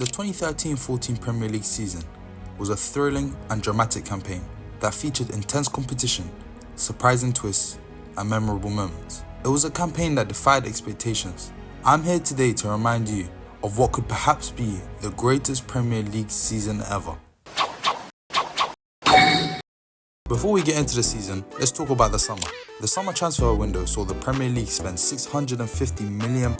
The 2013-14 Premier League season was a thrilling and dramatic campaign that featured intense competition, surprising twists, and memorable moments. It was a campaign that defied expectations. I'm here today to remind you of what could perhaps be the greatest Premier League season ever. Before we get into the season, let's talk about the summer. The summer transfer window saw the Premier League spend £650 million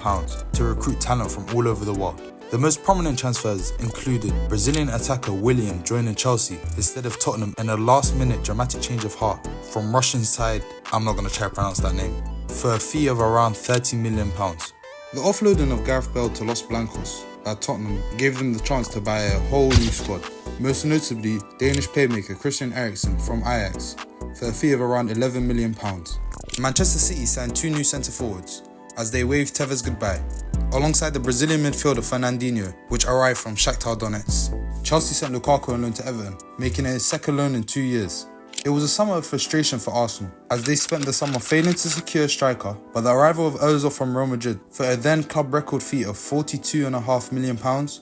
to recruit talent from all over the world. The most prominent transfers included Brazilian attacker Willian joining Chelsea instead of Tottenham in a last-minute dramatic change of heart from Russian side, I'm not going to try to pronounce that name, for a fee of around £30 million. The offloading of Gareth Bale to Los Blancos at Tottenham gave them the chance to buy a whole new squad, most notably Danish playmaker Christian Eriksen from Ajax for a fee of around £11 million. Manchester City signed two new centre-forwards as they waved Tevez goodbye, alongside the Brazilian midfielder Fernandinho, which arrived from Shakhtar Donetsk. Chelsea sent Lukaku on loan to Everton, making it his second loan in 2 years. It was a summer of frustration for Arsenal, as they spent the summer failing to secure a striker, but the arrival of Ozil from Real Madrid for a then club record fee of £42.5 million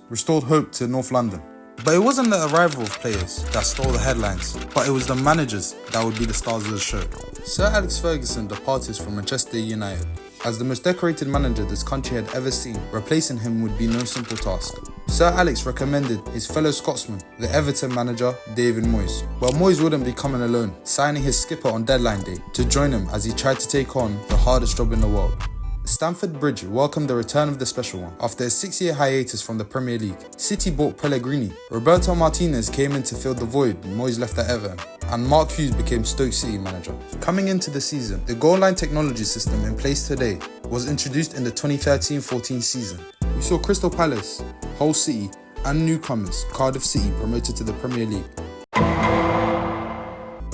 restored hope to North London. But it wasn't the arrival of players that stole the headlines, but it was the managers that would be the stars of the show. Sir Alex Ferguson departed from Manchester United as the most decorated manager this country had ever seen. Replacing him would be no simple task. Sir Alex recommended his fellow Scotsman, the Everton manager David Moyes. But Moyes wouldn't be coming alone, signing his skipper on deadline day to join him as he tried to take on the hardest job in the world. Stamford Bridge welcomed the return of the special one. After a 6-year hiatus from the Premier League, City bought Pellegrini. Roberto Martinez came in to fill the void Moyes left at Everton, and Mark Hughes became Stoke City manager. Coming into the season, the goal line technology system in place today was introduced in the 2013-14 season. We saw Crystal Palace, Hull City, and newcomers Cardiff City promoted to the Premier League.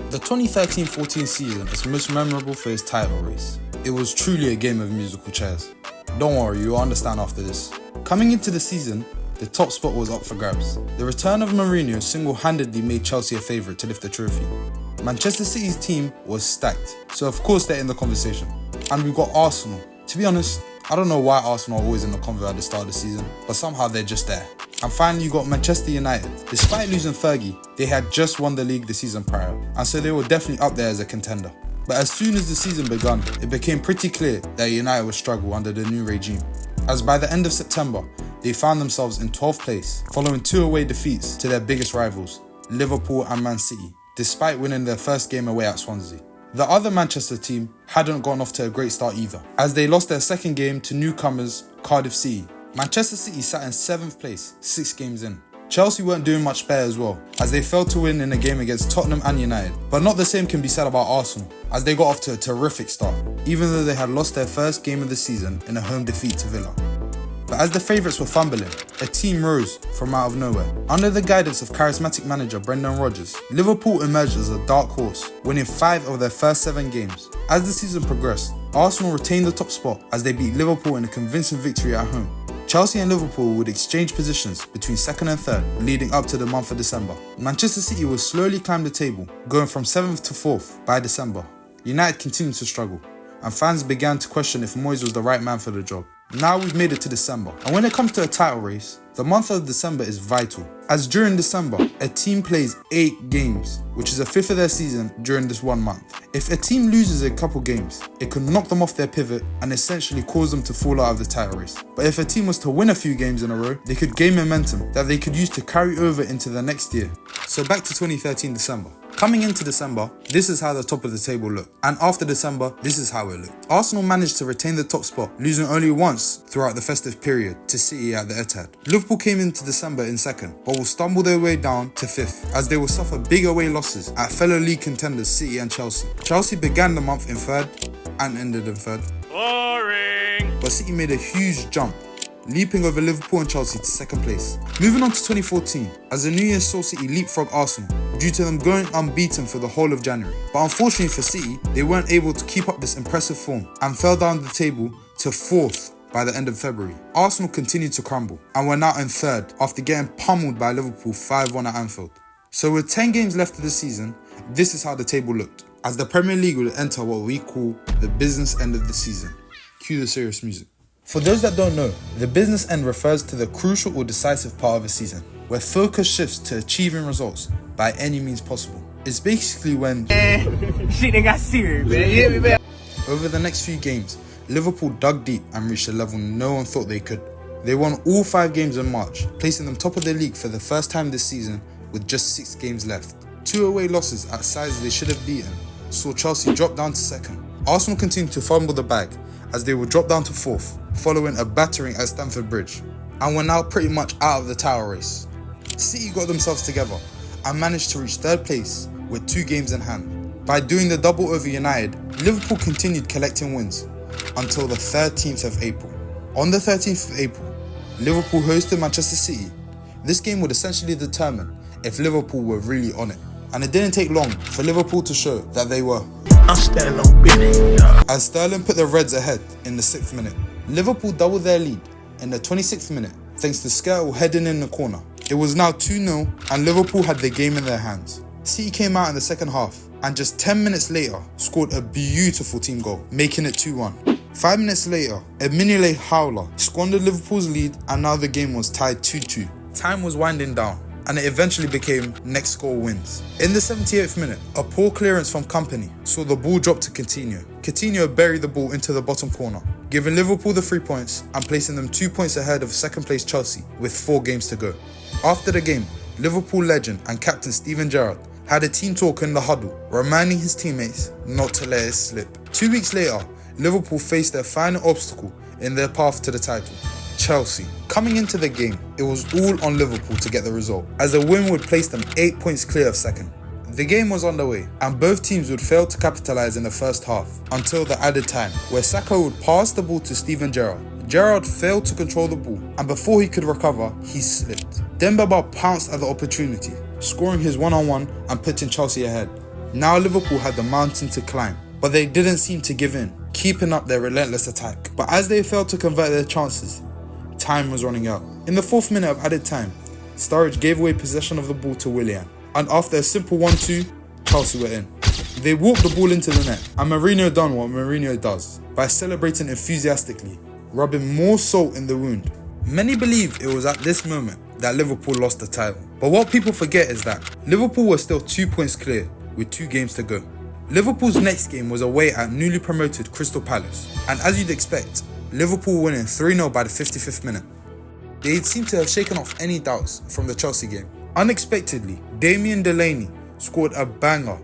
The 2013-14 season is most memorable for its title race. It was truly a game of musical chairs. Don't worry, you'll understand after this. Coming into the season, the top spot was up for grabs. The return of Mourinho single-handedly made Chelsea a favourite to lift the trophy. Manchester City's team was stacked, so of course they're in the conversation. And we've got Arsenal. To be honest, I don't know why Arsenal are always in the convo at the start of the season, but somehow they're just there. And finally you got Manchester United. Despite losing Fergie, they had just won the league the season prior, and so they were definitely up there as a contender. But as soon as the season began, it became pretty clear that United would struggle under the new regime, as by the end of September, they found themselves in 12th place, following 2 away defeats to their biggest rivals, Liverpool and Man City, despite winning their first game away at Swansea. The other Manchester team hadn't gone off to a great start either, as they lost their second game to newcomers Cardiff City. Manchester City sat in 7th place, 6 games in. Chelsea weren't doing much better as well, as they failed to win in a game against Tottenham and United. But not the same can be said about Arsenal, as they got off to a terrific start, even though they had lost their first game of the season in a home defeat to Villa. But as the favourites were fumbling, a team rose from out of nowhere. Under the guidance of charismatic manager Brendan Rodgers, Liverpool emerged as a dark horse, winning 5 of their first 7 games. As the season progressed, Arsenal retained the top spot as they beat Liverpool in a convincing victory at home. Chelsea and Liverpool would exchange positions between 2nd and 3rd, leading up to the month of December. Manchester City would slowly climb the table, going from 7th to 4th by December. United continued to struggle, and fans began to question if Moyes was the right man for the job. Now we've made it to December, and when it comes to a title race, the month of December is vital, as during December, a team plays 8 games, which is a fifth of their season during this 1 month. If a team loses a couple games, it could knock them off their pivot and essentially cause them to fall out of the title race. But if a team was to win a few games in a row, they could gain momentum that they could use to carry over into the next year. So back to 2013 December. Coming into December, this is how the top of the table looked, and after December, this is how it looked. Arsenal managed to retain the top spot, losing only once throughout the festive period to City at the Etihad. Liverpool came into December in 2nd, but will stumble their way down to 5th, as they will suffer big away losses at fellow league contenders City and Chelsea. Chelsea began the month in 3rd and ended in 3rd. Boring! But City made a huge jump, leaping over Liverpool and Chelsea to 2nd place. Moving on to 2014, as the New Year saw City leapfrog Arsenal, due to them going unbeaten for the whole of January. But unfortunately for City, they weren't able to keep up this impressive form and fell down the table to 4th by the end of February. Arsenal continued to crumble and were now in 3rd after getting pummeled by Liverpool 5-1 at Anfield. So with 10 games left of the season, this is how the table looked, as the Premier League would enter what we call the business end of the season. Cue the serious music. For those that don't know, the business end refers to the crucial or decisive part of a season, where focus shifts to achieving results by any means possible. It's basically when shit ain't got serious, man. Over the next few games, Liverpool dug deep and reached a level no one thought they could. They won all 5 games in March, placing them top of the league for the first time this season with just 6 games left. 2 away losses at sides they should have beaten saw Chelsea drop down to 2nd. Arsenal continued to fumble the bag as they would drop down to 4th, following a battering at Stamford Bridge, and were now pretty much out of the title race. City got themselves together and managed to reach 3rd place with 2 games in hand. By doing the double over United, Liverpool continued collecting wins until the 13th of April. On the 13th of April, Liverpool hosted Manchester City. This game would essentially determine if Liverpool were really on it, and it didn't take long for Liverpool to show that they were. I'm standing on business. As Sterling put the Reds ahead in the 6th minute, Liverpool doubled their lead in the 26th minute thanks to Skirtle heading in the corner. It was now 2-0 and Liverpool had the game in their hands. City came out in the second half and just 10 minutes later scored a beautiful team goal, making it 2-1. 5 minutes later, a Mignolet howler squandered Liverpool's lead and now the game was tied 2-2. Time was winding down and it eventually became next score wins. In the 78th minute, a poor clearance from Kompany saw the ball drop to Coutinho. Coutinho buried the ball into the bottom corner, giving Liverpool the 3 points and placing them 2 points ahead of 2nd place Chelsea with 4 games to go. After the game, Liverpool legend and captain Steven Gerrard had a team talk in the huddle, reminding his teammates not to let it slip. 2 weeks later, Liverpool faced their final obstacle in their path to the title, Chelsea. Coming into the game, it was all on Liverpool to get the result, as a win would place them 8 points clear of 2nd. The game was underway, and both teams would fail to capitalise in the first half, until the added time, where Saka would pass the ball to Steven Gerrard. Gerrard failed to control the ball, and before he could recover, he slipped. Dembaba pounced at the opportunity, scoring his one-on-one and putting Chelsea ahead. Now Liverpool had the mountain to climb, but they didn't seem to give in, keeping up their relentless attack. But as they failed to convert their chances, time was running out. In the 4th minute of added time, Sturridge gave away possession of the ball to Willian, and after a simple 1-2, Chelsea were in. They walked the ball into the net, and Mourinho done what Mourinho does, by celebrating enthusiastically, rubbing more salt in the wound. Many believe it was at this moment that Liverpool lost the title, but what people forget is that Liverpool were still 2 points clear with 2 games to go. Liverpool's next game was away at newly promoted Crystal Palace, and as you'd expect, Liverpool winning 3-0 by the 55th minute. They seemed to have shaken off any doubts from the Chelsea game. Unexpectedly, Damien Delaney scored a banger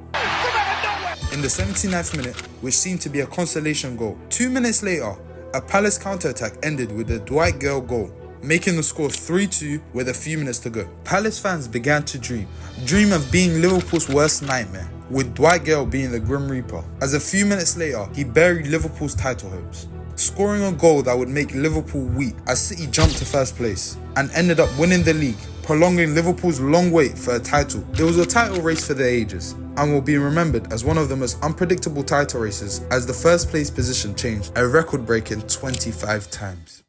in the 79th minute, which seemed to be a consolation goal. 2 minutes later, a Palace counter-attack ended with a Dwight Gale goal, making the score 3-2 with a few minutes to go. Palace fans began to dream of being Liverpool's worst nightmare, with Dwight Gale being the Grim Reaper, as a few minutes later, he buried Liverpool's title hopes, scoring a goal that would make Liverpool weep as City jumped to 1st place and ended up winning the league, prolonging Liverpool's long wait for a title. It was a title race for the ages and will be remembered as one of the most unpredictable title races, as the 1st place position changed a record-breaking 25 times.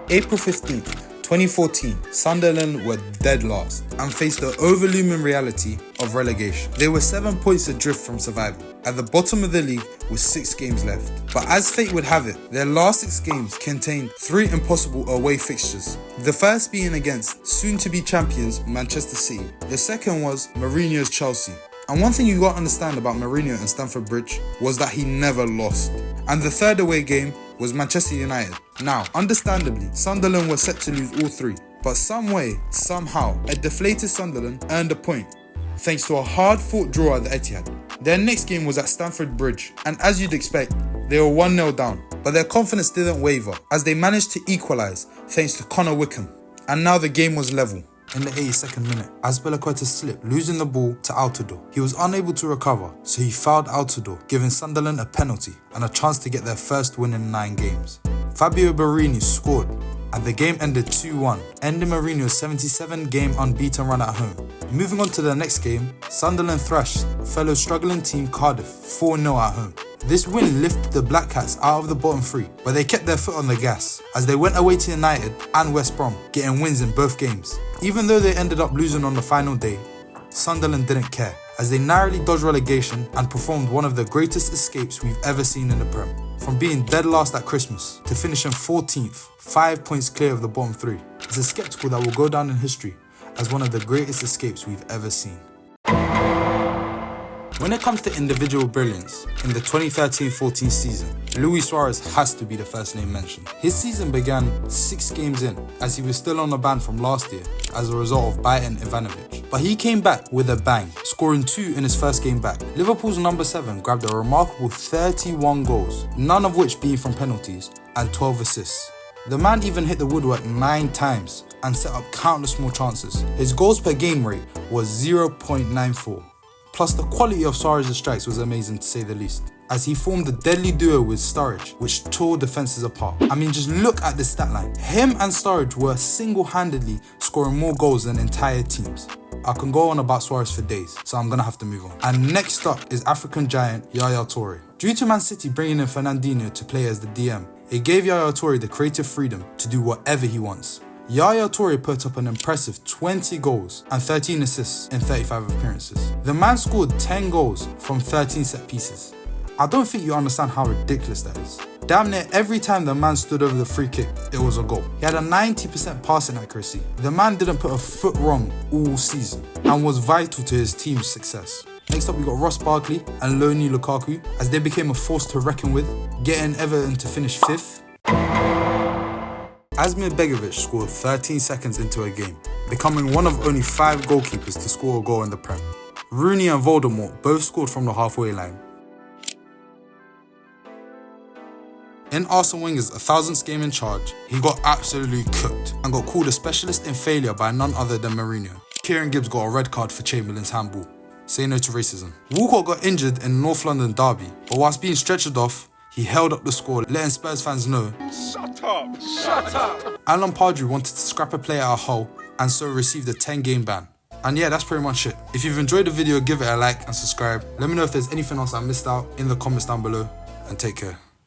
April 15th, 2014, Sunderland were dead last and faced the overlooming reality of relegation. They were 7 points adrift from survival, at the bottom of the league with 6 games left. But as fate would have it, their last 6 games contained 3 impossible away fixtures. The first being against soon-to-be champions Manchester City. The second was Mourinho's Chelsea. And one thing you gotta understand about Mourinho and Stamford Bridge was that he never lost. And the third away game was Manchester United. Now, understandably, Sunderland were set to lose all 3, but some way, somehow, a deflated Sunderland earned a point, thanks to a hard-fought draw at the Etihad. Their next game was at Stamford Bridge, and as you'd expect, they were 1-0 down, but their confidence didn't waver, as they managed to equalise thanks to Connor Wickham, and now the game was level. In the 82nd minute, Azpilicueta slipped, losing the ball to Altidore. He was unable to recover, so he fouled Altidore, giving Sunderland a penalty and a chance to get their first win in 9 games. Fabio Borini scored, and the game ended 2-1, ending Mourinho's 77-game unbeaten run at home. Moving on to the next game, Sunderland thrashed fellow struggling team Cardiff 4-0 at home. This win lifted the Black Cats out of the bottom 3, but they kept their foot on the gas as they went away to United and West Brom, getting wins in both games. Even though they ended up losing on the final day, Sunderland didn't care, as they narrowly dodged relegation and performed one of the greatest escapes we've ever seen in the Prem. From being dead last at Christmas to finishing 14th, 5 points clear of the bottom 3. It's a spectacle that will go down in history as one of the greatest escapes we've ever seen. When it comes to individual brilliance, in the 2013-14 season, Luis Suarez has to be the first name mentioned. His season began 6 games in, as he was still on the ban from last year as a result of biting Ivanovic. But he came back with a bang, scoring 2 in his first game back. Liverpool's number 7 grabbed a remarkable 31 goals, none of which being from penalties, and 12 assists. The man even hit the woodwork 9 times and set up countless more chances. His goals per game rate was 0.94. Plus, the quality of Suarez's strikes was amazing to say the least, as he formed a deadly duo with Sturridge, which tore defences apart. I mean, just look at this stat line. Him and Sturridge were single-handedly scoring more goals than entire teams. I can go on about Suarez for days, so I'm gonna have to move on. And next up is African giant Yaya Toure. Due to Man City bringing in Fernandinho to play as the DM, it gave Yaya Toure the creative freedom to do whatever he wants. Yaya Toure put up an impressive 20 goals and 13 assists in 35 appearances. The man scored 10 goals from 13 set pieces. I don't think you understand how ridiculous that is. Damn near every time the man stood over the free kick, it was a goal. He had a 90% passing accuracy. The man didn't put a foot wrong all season and was vital to his team's success. Next up, we got Ross Barkley and Loni Lukaku, as they became a force to reckon with, getting Everton to finish 5th. Asmir Begovic scored 13 seconds into a game, becoming one of only 5 goalkeepers to score a goal in the Prem. Rooney and Voldemort both scored from the halfway line. In Arsene Wenger's 1000th game in charge, he got absolutely cooked and got called a specialist in failure by none other than Mourinho. Kieran Gibbs got a red card for Chamberlain's handball. Say no to racism. Walcott got injured in North London derby, but whilst being stretchered off, he held up the score, letting Spurs fans know, "Shut up! Alan Pardew wanted to scrap a player at Hull and so received a 10-game ban. And yeah, that's pretty much it. If you've enjoyed the video, give it a like and subscribe. Let me know if there's anything else I missed out in the comments down below, and take care.